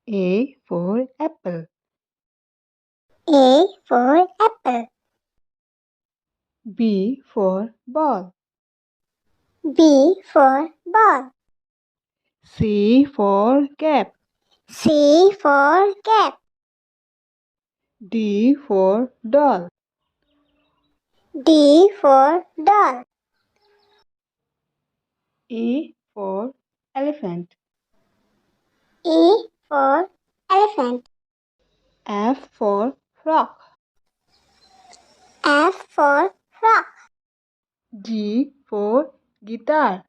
A for apple. A for apple. B for ball. B for ball. C for cap. C for cap. D for doll. D for doll. E for elephant. E for elephant. F for frog. F for frog. G for guitar.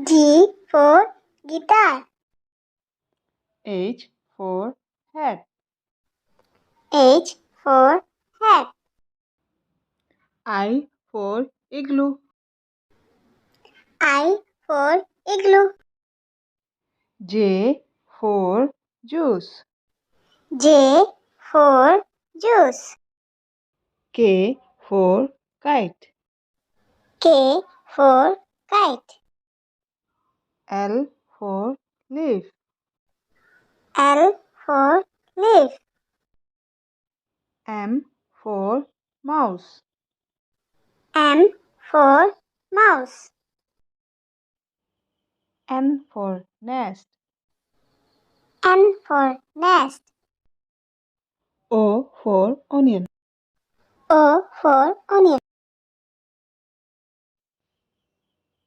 G for guitar. H for hat. H for hat. I for igloo. I for igloo. J for juice. J for juice. K for kite. K for kite. L for leaf. L for leaf. M for mouse. M for mouse. N for nest. N for nest. O for onion. O for onion.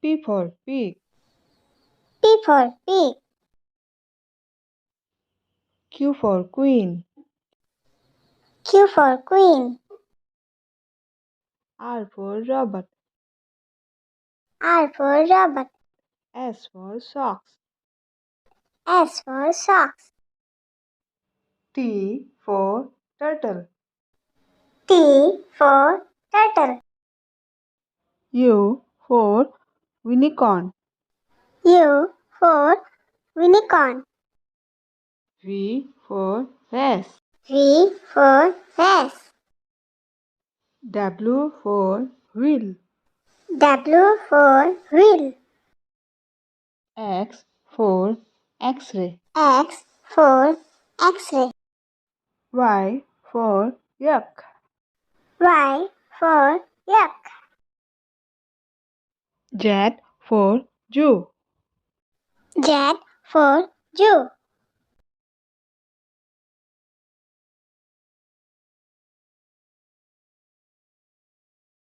P for pig. P for pig. Q for queen. Q for queen. R for robot. R for robot. S for socks. S for socks. T for turtle. T for turtle. U for unicorn. U for unicorn. V for vase. V for vase. W for wheel. W for wheel. X for X-ray. X for X-ray. Y for yak. Y for yak. Z for zoo. Z for zoo.